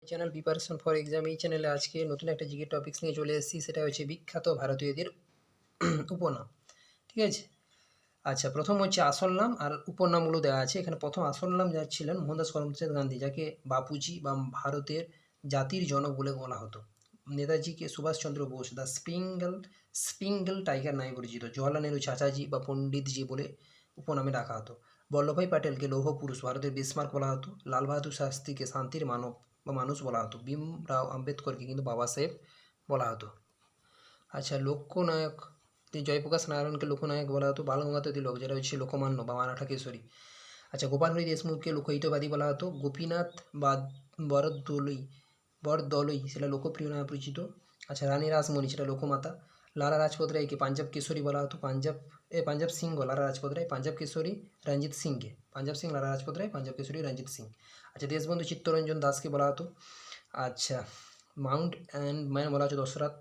Channel preparation for exam. এই চ্যানেলে আজকে নতুন একটা জিকে টপিক্স নিয়ে চলে এসেছি, সেটা হচ্ছে বিখ্যাত ভারতীয়দের উপনাম। ঠিক আছে, আচ্ছা, প্রথম হচ্ছে আসল নাম আর উপনামগুলো দেওয়া আছে এখানে। প্রথম আসল নাম যার ছিলেন মোহনদাস করমচাঁদ গান্ধী, যাকে বাপুজি বা ভারতের জাতির জনক বলে বলা হতো। নেতাজিকে সুভাষচন্দ্র বোস দ্য স্প্রিঙ্গল টাইগার নামে পরিচিত। জওয়াহরলাল নেহরু চাচাজি বা পণ্ডিতজি বলে উপনামে ডাকা হতো। বল্লভভাই প্যাটেলকে লৌহ পুরুষ, ভারতের বিসমার্ক বলা হতো। লাল বাহাদুর শাস্ত্রীকে শান্তির মানব বা মানুষ বলা হতো। ভীমরাও আম্বেদকরকে কিন্তু বাবা সাহেব বলা হতো। আচ্ছা, লোকনায়ক জয়প্রকাশ নারায়ণকে লোকনায়ক বলা হতো। বালগঙ্গাধর তিলক, যেটা হচ্ছে লোকমান্য বা মারাঠা কেশরী। আচ্ছা, গোপালহরি দেশমুখকে লোকহিতবাদী বলা হতো। গোপীনাথ বা বরদলই সেটা লোকপ্রিয় নামে পরিচিত। আচ্ছা, রানী রাসমণি সেটা লোকমাতা। লালা রাজপত রায়কে পাঞ্জাব কেশরী বলা হতো। পাঞ্জাব সিংহ লালা রাজপত রায়, পাঞ্জাব কেশরী রঞ্জিত সিংকে। পাঞ্জাব সিং লালা রাজপত রায়, পাঞ্জাব কেশরী রঞ্জিত সিং। আচ্ছা, দেশবন্ধু চিত্তরঞ্জন দাসকে বলা হতো। আচ্ছা, মাউন্ট অ্যান্ড ম্যান বলা হচ্ছে দশরথ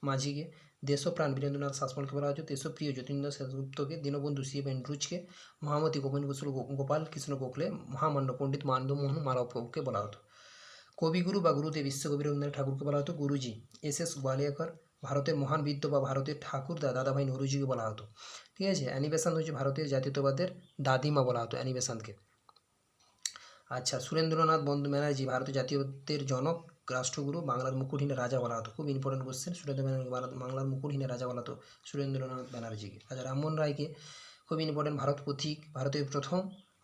মাঝিকে। দেশপ্রাণ বীরেন্দ্রনাথ শাসমলকে বলা হচ্ছে। দেশপ্রিয় যতীন্দ্র সেনগুপ্তকে। দীনবন্ধু শিব এন্ড্রুজকে। মহামতি গোবিন্দ বসু গোপাল কৃষ্ণ গোখলে। মহামান্য পণ্ডিত মানন্দমোহন মালব্যকে বলা হতো। কবিগুরু বা গুরুদেব বিশ্বকবি রবীন্দ্রনাথ ঠাকুরকে বলা হতো গুরুজি। এস গোয়ালিয়রকর, ভারতের মহান বিদ্য বা ভারতের ঠাকুরদা দাদাভাই নৌরুজিকে বলা হতো। ঠিক আছে, অ্যানি বেসান্ত হচ্ছে ভারতের জাতীয়তাবাদের দাদিমা বলা হতো অ্যানি বেসান্তকে। আচ্ছা, সুরেন্দ্রনাথ ব্যানার্জি ভারতের জাতীয়ত্বের জনক, রাষ্ট্রগুরু, বাংলার মুকুটহীন রাজা বলা হতো। খুব ইম্পর্টেন্ট কোশ্চেন। সুরেন্দ্র ব্যানার্জি বাংলার মুকুটহীন রাজা বলা হতো সুরেন্দ্রনাথ ব্যানার্জিকে। আচ্ছা, রামমোহন রায়কে খুব ইম্পর্টেন্ট, ভারত পথিক, ভারতের প্রথম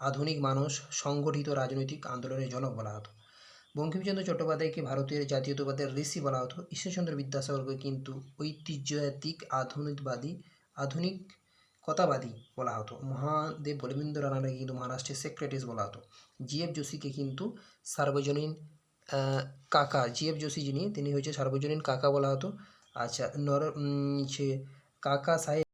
আধুনিক মানুষ, সংগঠিত রাজনৈতিক আন্দোলনের জনক বলা হতো। বঙ্কিমচন্দ্র চট্টোপাধ্যায়কে ভারতের জাতীয়তাবাদের ঋষি বলা হতো। ঈশ্বরচন্দ্র বিদ্যাসাগরকে কিন্তু ঐতিহ্যতাত্ত্বিক আধুনিকতাবাদী বলা হতো। মহাদেব বলবীন্দ্র রানাকে কিন্তু মহারাষ্ট্রের সেক্রেটারিস বলা হতো। জিএফ যোশীকে কিন্তু সার্বজনীন কাকা, জিএফ যোশী যিনি, তিনি হচ্ছে সার্বজনীন কাকা বলা হতো। আচ্ছা, কাকা সাহেব